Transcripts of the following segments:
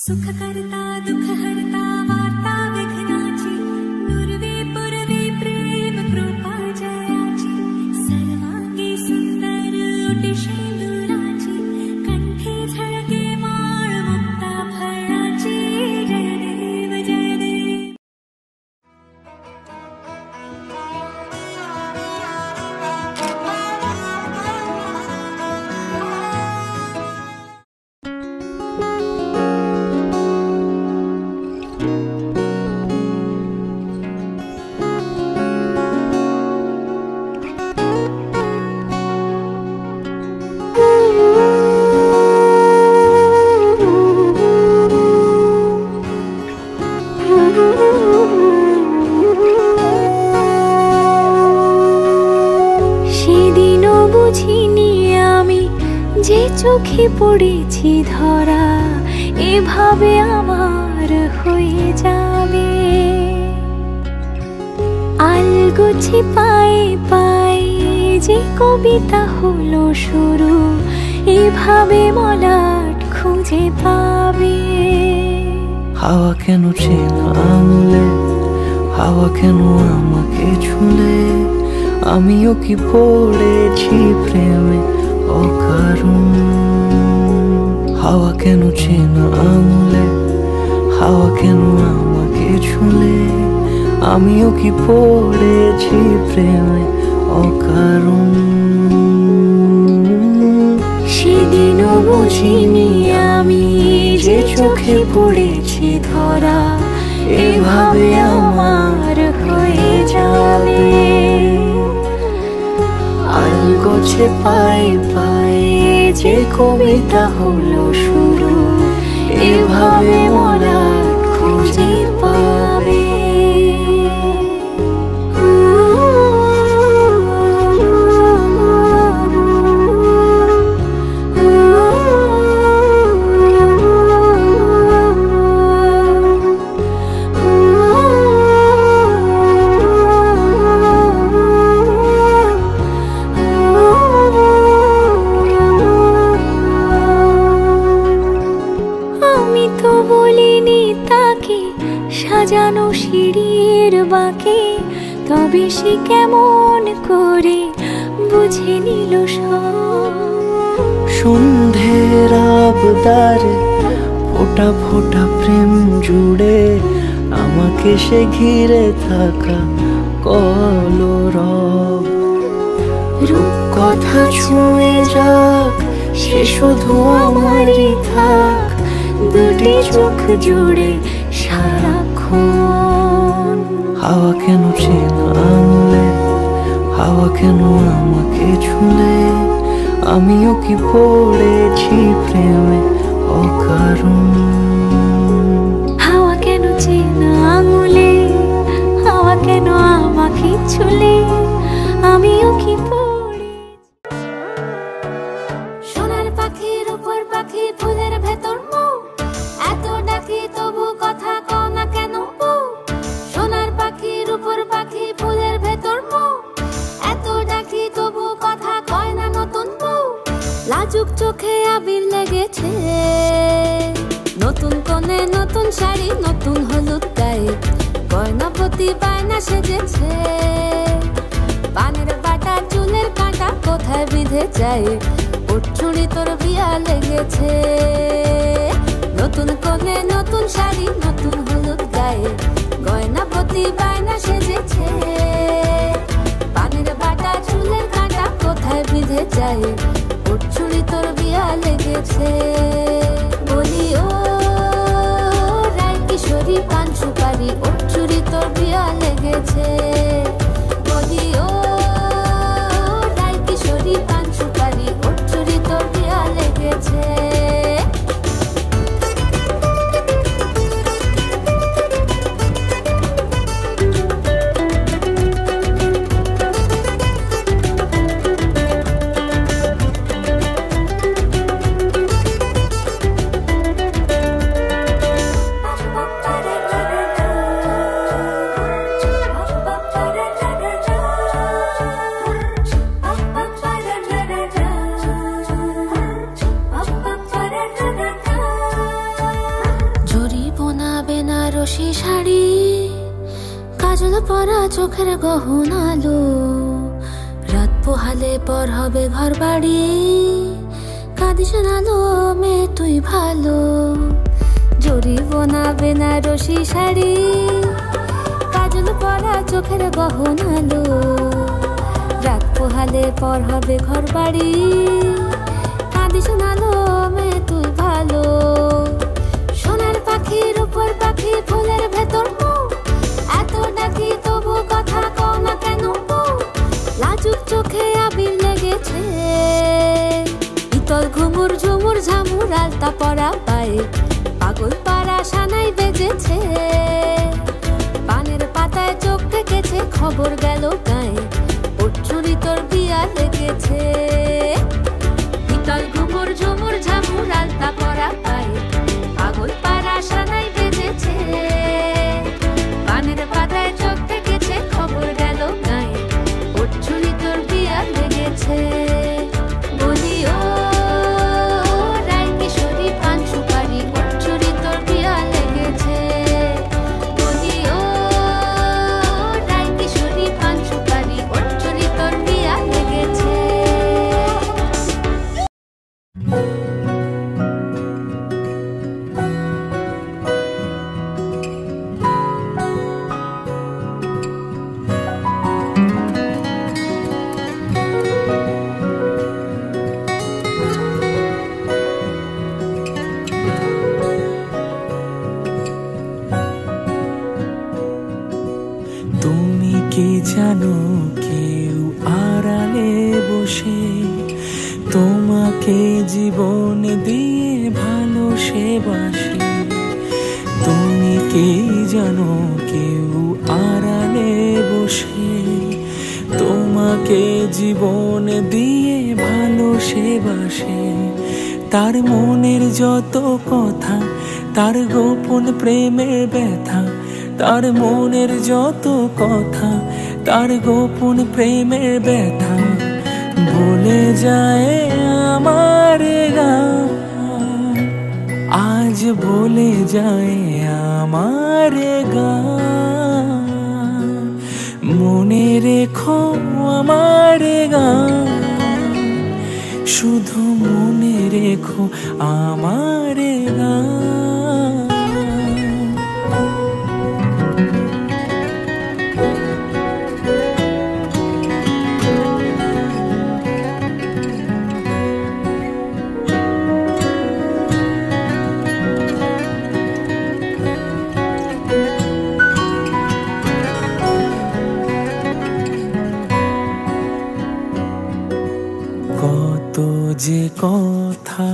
सुख करता दुख हरता वार्ता विघ्नाची नुरवी पुरवी प्रेम कृपा जयाची सर्वांगी सुंदर उटी शेंदुराची कंठी झळके माळ मुक्ता फळाची जय देव जय देव। চোখে পড়েছি ধরা এভাবে আমার হয়ে যাবে আলগোছে পায়ে পায়ে যে কবিতা হলো শুরু এভাবে মলাট খুঁজে পাবে। হাওয়া কেন চেনা আঙুলে হাওয়া কেন আমাকে ছুলে আমিও কি পড়েছি প্রেমে অকারণ। হাওয়া কেন চেনা আঙুলে হাওয়া কেন আমাকে ছুলে আমিও কি পড়েছি প্রেমে অকারণ। সেদিনও বুঝিনি আমি যে চোখে পড়েছি ধরা এভাবে আমার হয়ে যাবে আলগোছে পায়ে পায়ে যে কবিতা হলো শুরু এভাবে মোরা খুঁজে পাবে। সাজানো সিঁড়ির বাঁকে তবে সে কেমন করে বুঝে নিল সব। সন্ধ্যের আবদারে ফোটা ফোটা প্রেম জুড়ে আমাকে সে ঘিরে থাকা কলরব। রূপকথা ছুঁয়ে যাক সে শুধু আমারই থাক দুটি চোখ জুড়ে সারাক্ষণ। হাওয়া কেন চেনা আঙুলে হাওয়া কেন আমাকে ছুলে আমিও কি পড়েছি প্রেমে অকারণ। হাওয়া কেন চেনা আঙুলে হাওয়া কেন আমাকে ছুলে আমিও কি সোনার পাখির উপর পাখি ফুলের ভেতর মৌ এত ডাকি তবু কথা কও না কেন বউ। সোনার পাখির উপর পাখি ফুলের ভেতর মৌ এত ডাকি তবু কথা কয় না নতুন বউ। লাজুক চোখে আবির লেগেছে নতুন কোণে নতুন শাড়ি নতুন হলুদ গায়ে গয়নাপতি বায়না সেজেছে পানের বাটা চুলের কাঁটা কোথায় বিঁধে যায় উঠছুড়ি তোর বিয়া লেগেছে নতুন কোণে নতুন শাড়ি নতুন হলুদ গায়ে গয়নাপতি বায়না সেজেছে পানের বাটা চুলের কাঁটা কোথায় বিঁধে যায় উঠছুড়ি তোর বিয়া লেগেছে। বলি ও রায় কিশোরী পান সুপারি উঠছুড়ি তোর বিয়া লেগেছে। বলি ও রায় কিশোরী পান সুপারি উঠছুড়ি তোর বিয়া লেগেছে। বেনারসি শাড়ি, কাজল পরা চোখের গহনালো, রাত পোহালে পর হবে ঘর বাড়ি, কাঁদিস নালো মেয়ে তুই ভালো। জরিবনা বেনারসি শাড়ি, কাজল পরা চোখের গহনালো, রাত পোহালে পর হবে ঘর বাড়ি, কাঁদিস নালো মেয়ে তুই ভালো। সোনার পাখির উপর পাখি ফুলের ভেতর মৌ, এত ডাকি তবু কথা কও না কেন বউ? লাজুক চোখে আবির লেগেছে, ইতল ঘুমুর ঝুমুর ঝামুর আলতা পরা পায়ে, পাগল পাড়া সানাই বেজেছে। পানের পাতায় চোখ থেকেছে, খবর গেল গায়ে, ওর চুরি তোর বিয়া লেগেছে। ইতল ঘুমুর ঝুমুর ঝামুর আলতা পরা পায়ে, পাগল পাড়া সানাই বেজেছে। পানের পাতায় চোখ থেকেছে, খবর গেল গায়ে, ওর চুরি তোর বিয়া লেগেছে। বলি ও রায় কিশোরী পান সুপারি, ওর চুরি তোর বিয়া লেগেছে। বলি ও রায় কিশোরী পান সুপারি, ওর চুরি তোর বিয়া লেগেছে। তুমি কি জানো কেউ আড়ালে বসে তোমাকে জীবন দিয়ে ভালো সে বাসে? তুমি কি জানো কেউ আড়ালে বসে তোমাকে জীবন দিয়ে ভালো সে বাসে? তার মনের যত কথা, তার গোপন প্রেমের ব্যথা, তার মনের যত কথা, তার গোপন প্রেমের ব্যথা বলে যায় আমার গান, আজ বলে যায় আমার গান। মনে রেখো আমার গান, শুধু মনে রেখো আমার গান। কত যে কথা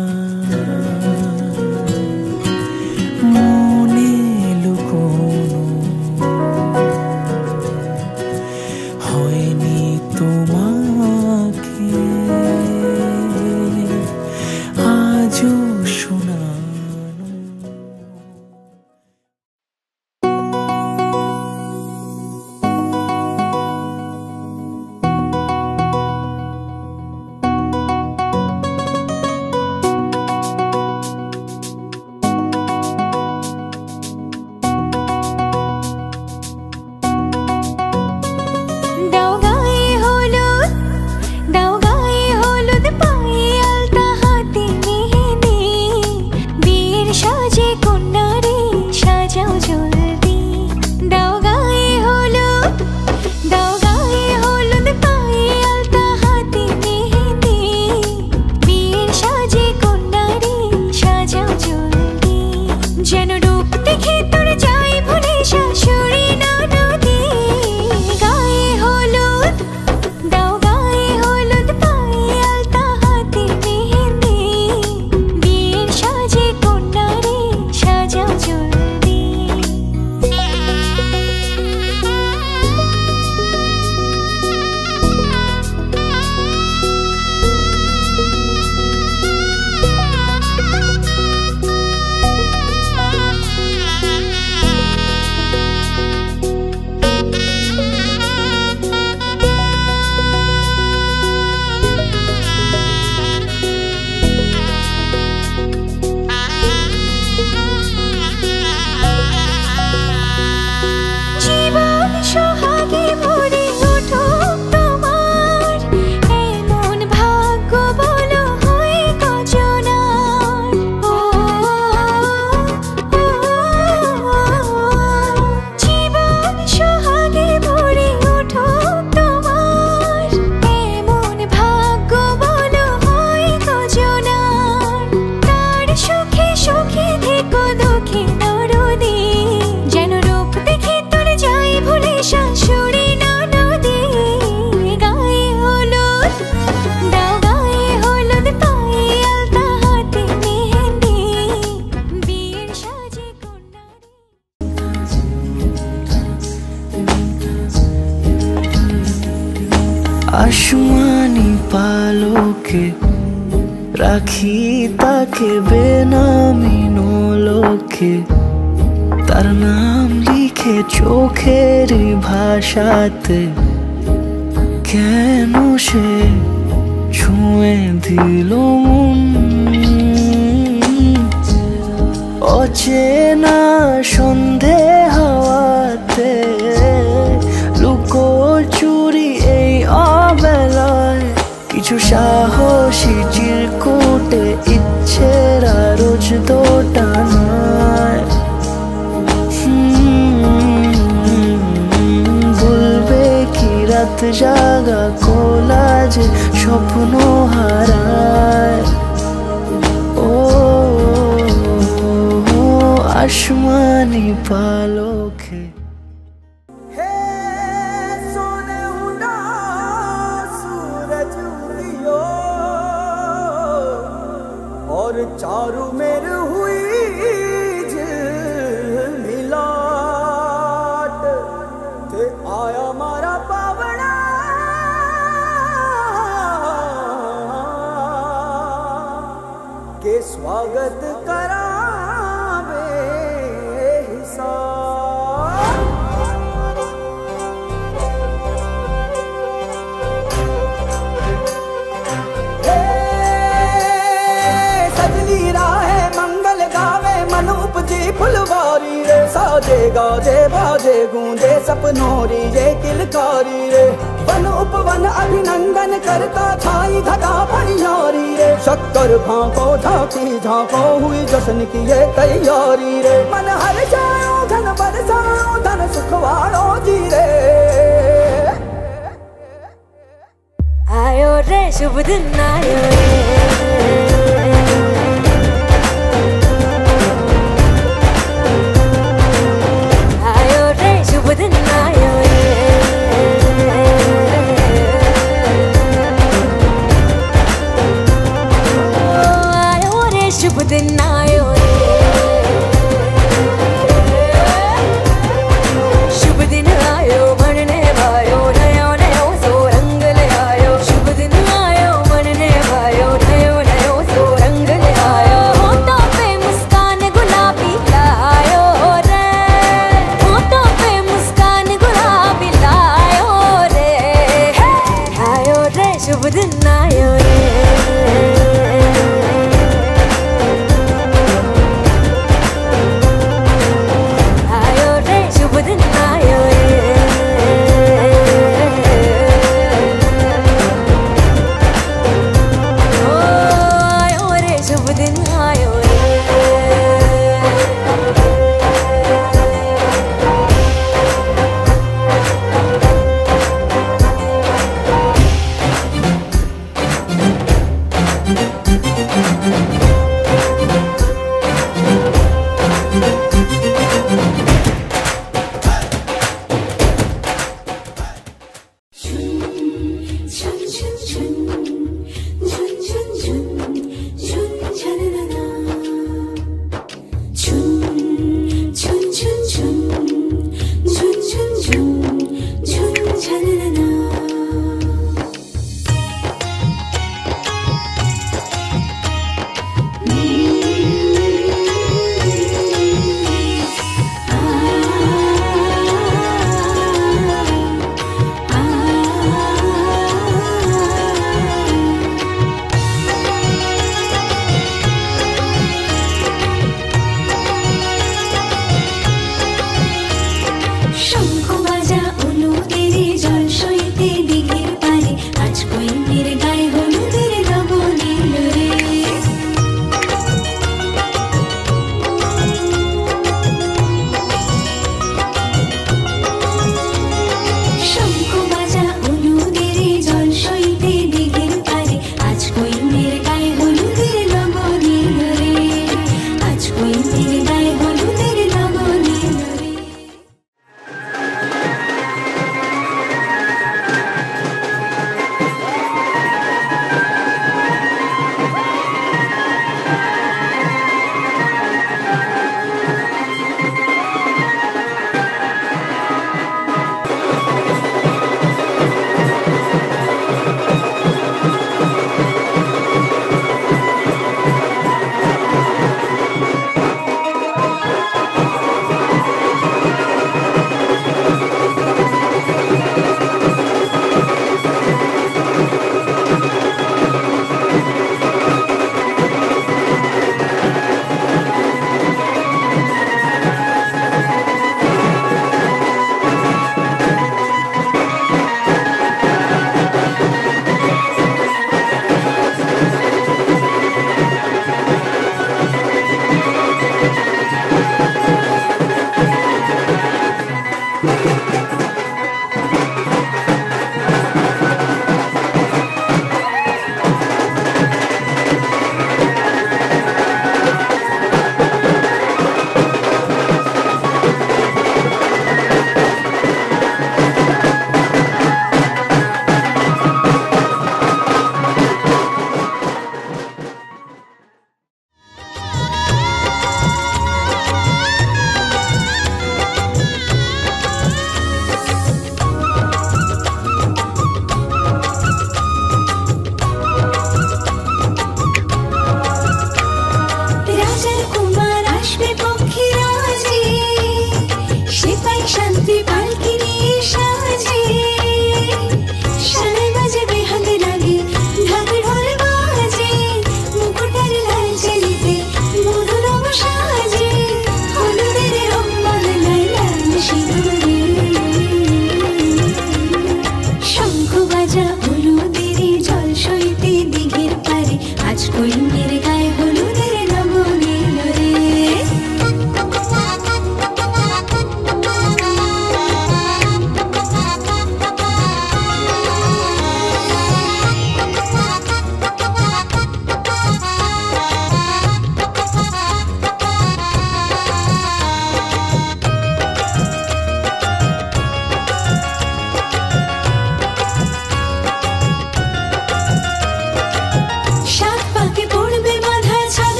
आसमानी पालों के রাখি তাকে বেনামি নোলকে তার নাম লিখে চোখের ভাষাতে কেন সে ছুঁয়ে দিল মন অচেনা সন্ধে হাওয়াতে লুকোচুরি এই অবেলায় কিছু সাহসী চিরকুটে ইচ্ছেরা রোজ দোটানায় বলবে কি রাত জাগা কোলাজে স্বপ্ন হারায় ও আসমানি পালকে और चारू मेर हुई मिलाट ते आया मारा पावड़ा के स्वागत करावे हिसाब उपजी फुलवारी रे साजे गाजे बाजे गूंजे सपनोरी ये किलकारी रे वन उपवन अभिनंदन करता छाई धगा भैयारी रे शक्कर भांको झांकी झांको हुई जश्न की ये तैयारी रे मन हर जाओ धन बरसाओ धन सुखवाड़ो जी रे आयो रे शुभ दिन आयो रे आयो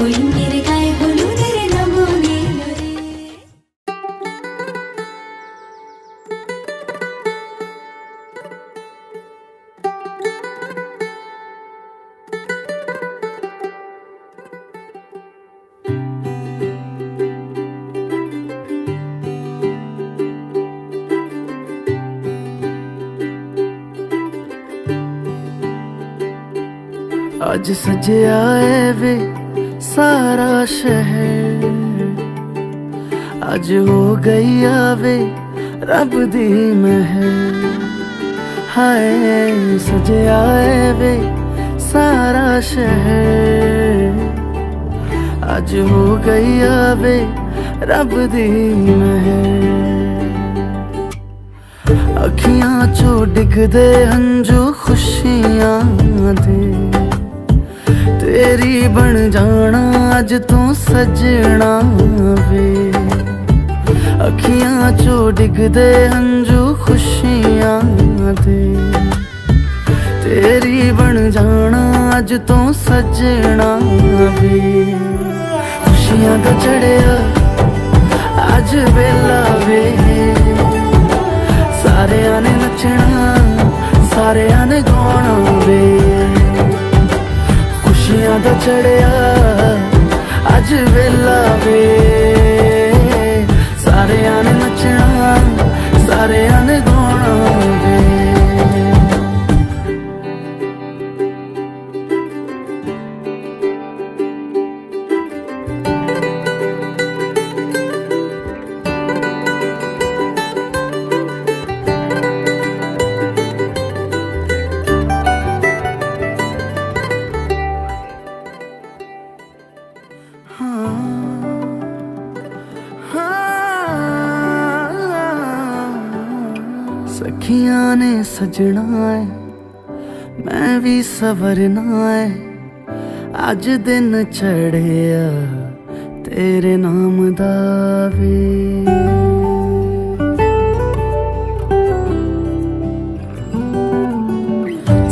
হরিণের গায়ে হলুদের লবণ এলো রে। आज सजया है वे सारा शहर, आज हो गई आवे रब दी महर। हाय सजया है वे सारा शहर, आज हो गई आवे रब दी महर। अखियां चो डिगदे हंजू खुशियां दे, तेरी बन जाना अज तू सजना वे। अखियां चो डिगदे हंजू खुशियां दे, तेरी बन जाना अज तू सजना वे। खुशियां दा चढ़िया अज वेला वे, सारेयां ने नचना सारेयां ने गाना वे। खुशियां दा चढ़िया अज वेला वे, सारेयां ने नचना सारेयां ने गाना वे। सखियां ने सजना है मैं भी सवरना है, अज दिन चढ़िया तेरे नाम दा वे।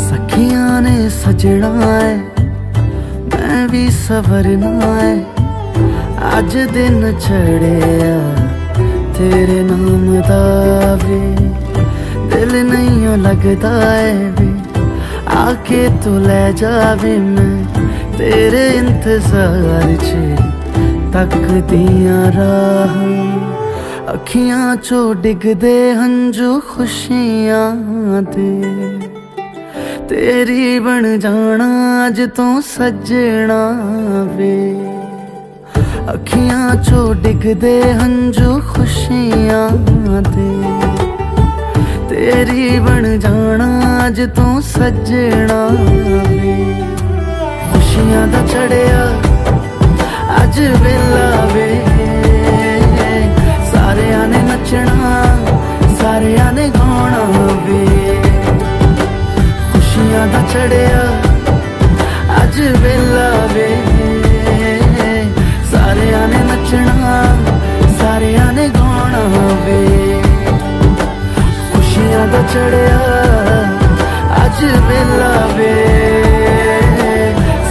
सखियां ने सजना है मैं भी सवरना है, अज दिन चढ़िया तेरे नाम दा वे। दिल नहीं लगता है वे आके तू ले जावे, मैं तेरे इंतजार च तकदियां राह। अखियां चो डिगदे हंजू खुशियां दे, तेरी बन जाना अज तू सजना वे। अखियां चो डिगदे हंजू खुशियां दे, तेरी बन जाना अज तू सजना वे। खुशियां दा चढ़िया अज वेला वे, सारेयां ने नचना सारेयां ने गाना वे। खुशियां दा चढ़िया अज वेला वे, सारेयां ने नचना सारेयां ने गाना वे। खुशियां दा चढ़िया अज वेला वे,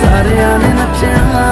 सारेयां ने नचना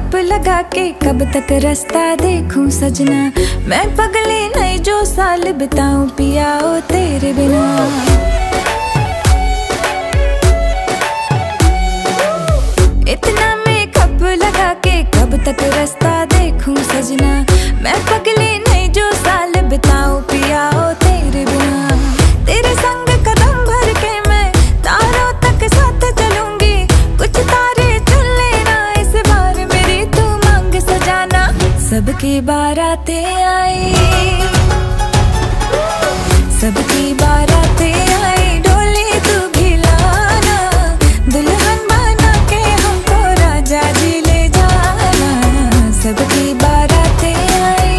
कप लगा के कब तक रास्ता देखूं सजना, मैं पगली नहीं जो साल बिताऊं पिया ओ तेरे बिना। इतना मैं कप लगा के कब तक रास्ता देखूं सजना, मैं पगली नहीं जो साल बिताऊं पिया ओ तेरे बिना। तेरे संग कदम भर के मैं तारों तक साथ चलूंगी, कुछ तारे चुन लेना इस बार मेरी तू मांग सजाना। सबकी बारातें आई, सबकी बारातें आई, डोली तू भी लाना, दुल्हन बना के हमको राजा जी ले जाना। सबकी बारातें आई।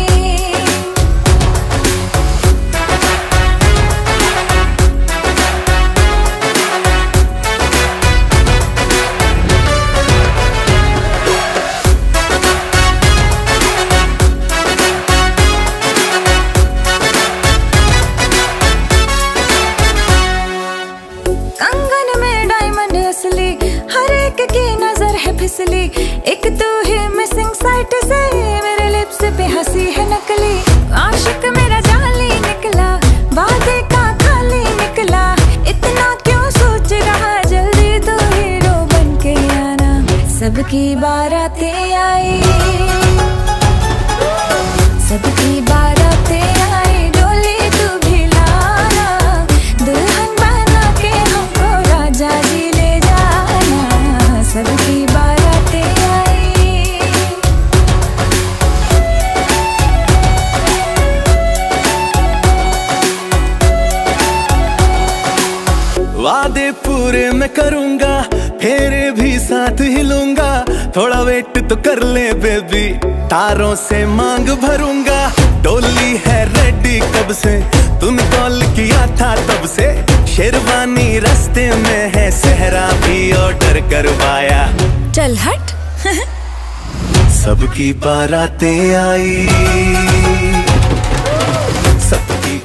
कंगन में डायमंड असली, हर एक की नजर है फिसली, एक तू ही मिसिंग साइट से मेरे लिप्स पे हंसी है नकली। आशिक मेरा जाली निकला, वादे का खाली निकला, इतना क्यों सोच रहा, जल्दी तू हीरो बन के आना। सबकी बारातें आई, सबकी बारातें आई, डोली तू भी लाना, दुल्हन बना के हमको राजा जी ले जाना। सबकी बारातें आई। वादे पूरे मैं करूंगा, फेरे भी साथ हिलूंगा, थोड़ा वेट तो कर ले बेबी, तारों से मांग भरूंगा। डोली है रेडी कब से, तूने कॉल किया था तब से, शेरवानी रास्ते में है, सहरा भी ऑर्डर करवाया। चल हट। सबकी बारातें आई, सबकी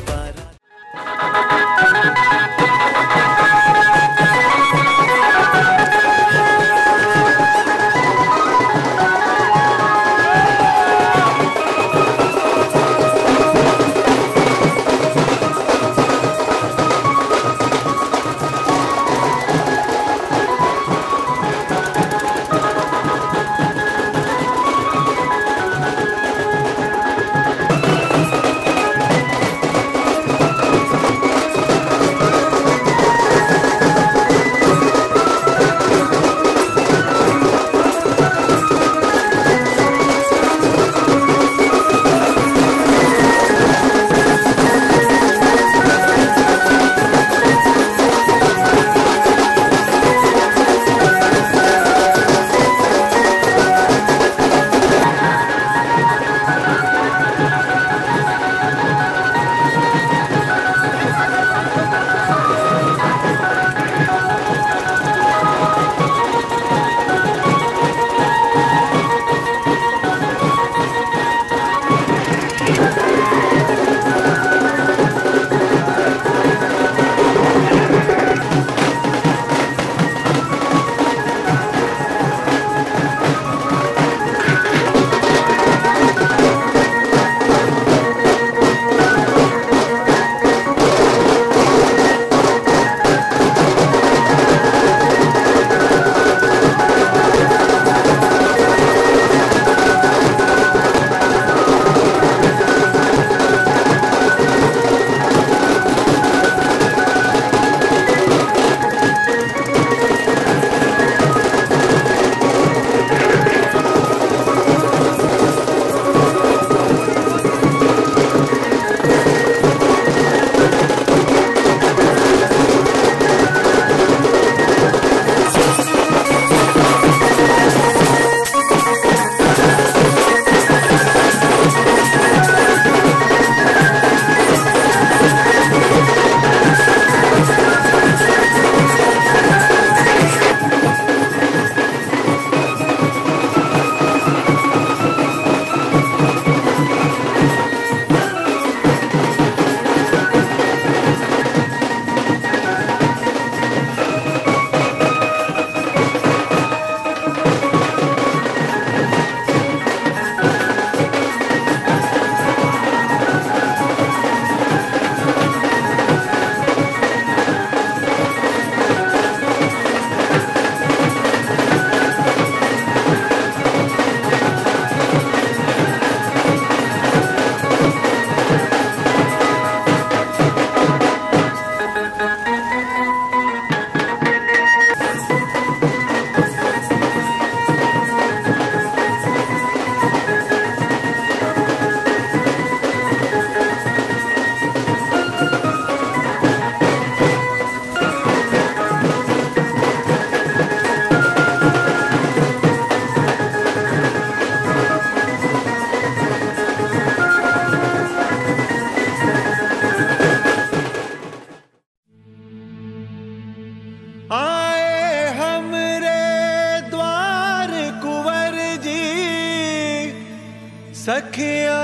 सखिया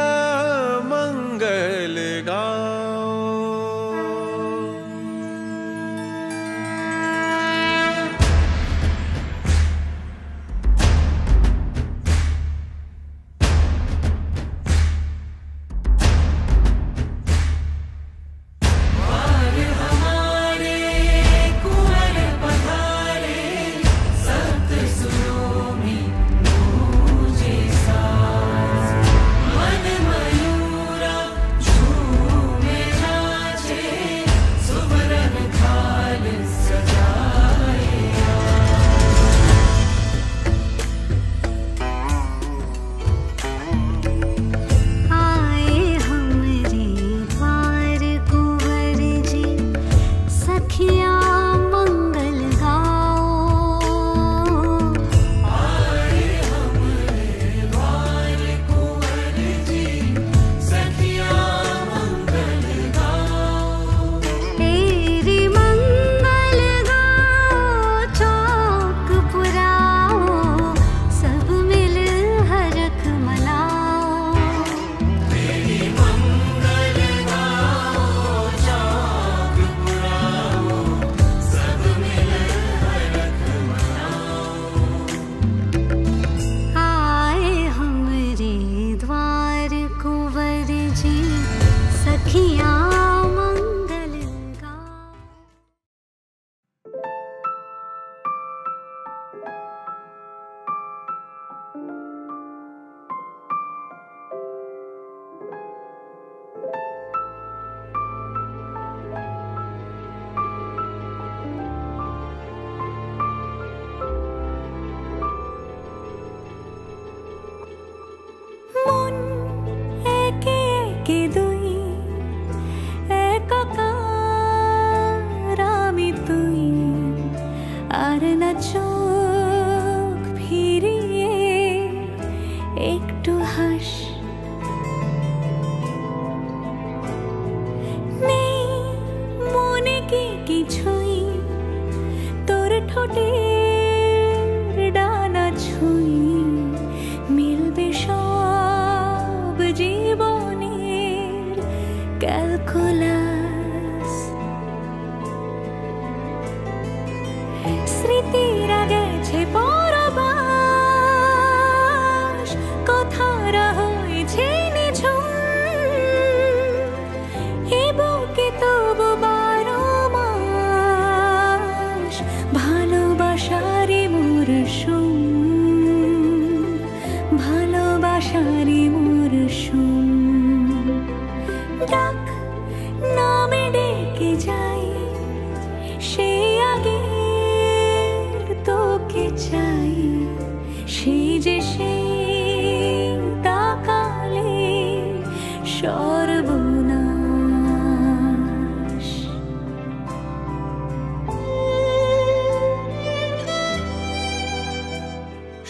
मंगल गाओ।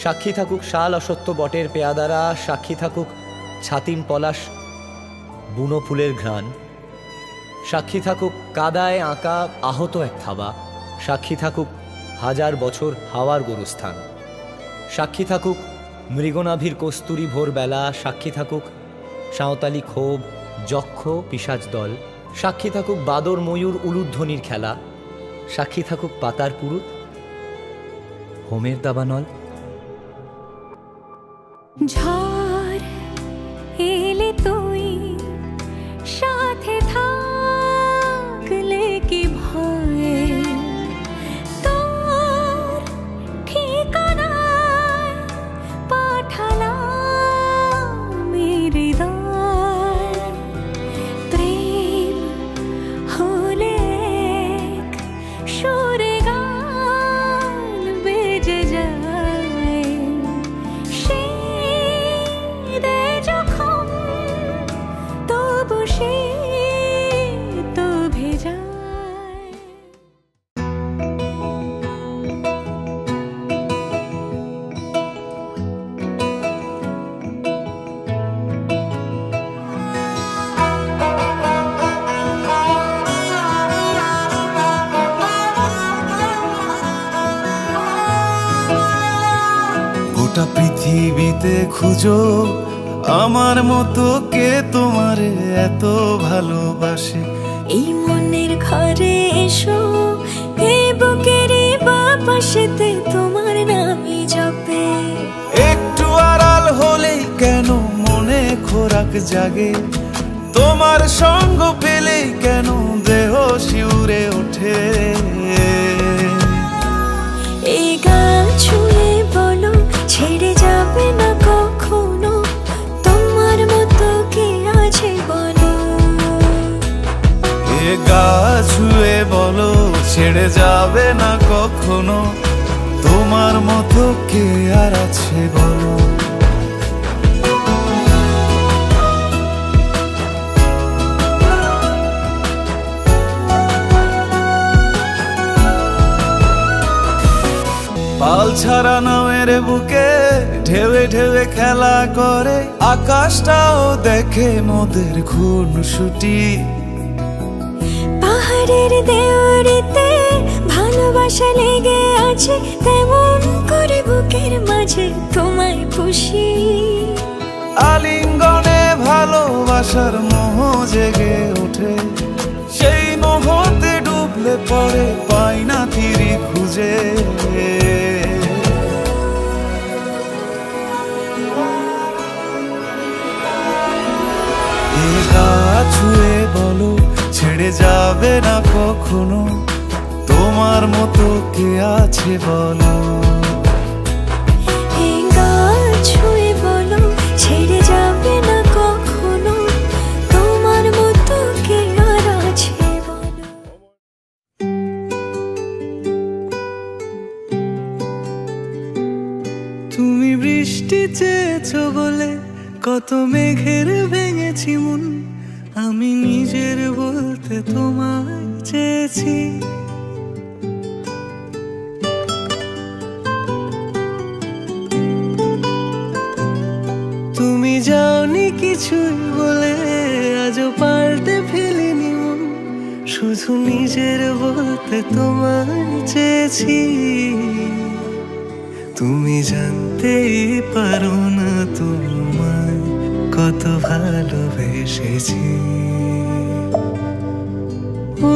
সাক্ষী থাকুক শাল অসত্য বটের পেয়াদারা, সাক্ষী থাকুক ছাতিম পলাশ বুনো ফুলের ঘ্রাণ, সাক্ষী থাকুক কাদায় আঁকা আহত এক থাবা, সাক্ষী থাকুক হাজার বছর হাওয়ার গোরস্থান, সাক্ষী থাকুক মৃগনাভির কস্তুরী ভোরবেলা, সাক্ষী থাকুক সাঁওতালি ক্ষোভ যক্ষ পিশাচ দল, সাক্ষী থাকুক বাদর ময়ূর উলুধ্বনির খেলা, সাক্ষী থাকুক পাতার পুরুত হোমের দাবানল। ঝড় এলে তুই সাথে থাকলে কি ভয়, তোর ঠিকানায় পাঠালাম হৃদয়, প্রেম হলে এক সুরে গান বেজে যায়, যখন তবু সে তো ভেজায়। গোটা পৃথিবীতে খুঁজো আমার মতো কে তোমারে এত ভালোবাসে? এই মনের ঘরে এসো, এই বুকের বাপাশেতে তোমার নামই জপে। একটু আড়াল হলেই কেন মনে খোরাক জাগে, তোমার সঙ্গ পেলেই কেন দেহ শিউরে ওঠে। এই গান ছুঁয়ে বলো ছেড়ে যাবে না কখনো, তোমার মতো কে আছে বলো। এ গা ছুঁয়ে বলো ছেড়ে যাবে না কখনো, তোমার মতো কে আর আছে বলো। পাল ছাড়া নামের বুকে ঢেউে ঢেউে খেলা করে, আকাশটাও দেখে মোদের খুনসুটি। পাহাড়ের দেওয়ারিতে ভালোবাসা লেগে আছে, তেমন করে বুকের মাঝে তোমায় খুশি। আলিঙ্গনে ভালোবাসার মোহ জেগে ওঠে, সেই মোহতে ডুবলে পরে পাই না তীরে খুঁজে। এ গা ছুঁয়ে বলো ছেড়ে যাবে না কখনো, তোমার মতো কে আছে বলো। এই গান ছুঁয়ে বলো ছেড়ে যাবে না কখনো, তোমার মতো কে আর আছে বলো। তুমি বৃষ্টি চেয়েছো বলে কত মেঘের ভেঙেছি মন, আমি নিজের বলতে তোমায় চেয়েছি। তুমি যাওনি কিছুই বলে আজও পাল্টে ফেলিনি মন, শুধু নিজের বলতে তোমায় চেয়েছি। তুমি জানতেই পারো না তোমায় কত ভালোবেসেছি। ও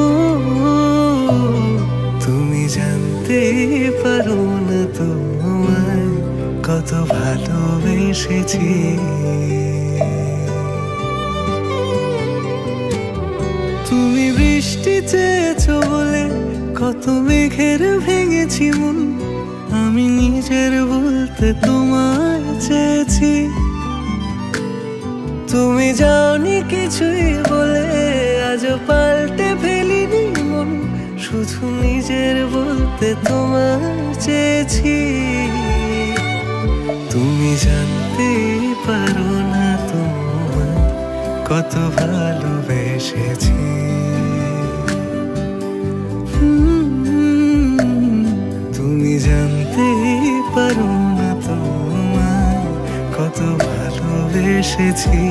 তুমি জানতেই পারো না তোমায় কত ভালোবেসেছি। তুমি বৃষ্টি চেয়েছো বলে কত মেঘের ভেঙেছি মন, আমি নিজের বলতে তোমায় চেয়েছি। তুমি যাওনি কিছুই বলে আজও পাল্টে ফেলিনি মন, শুধু নিজের বলতে তোমায় চেয়েছি। তুমি জানতে পারো না তোমায় কত ভালোবেসেছি। তুমি জানতে পারো না তোমায় কত ভালোবেসেছি।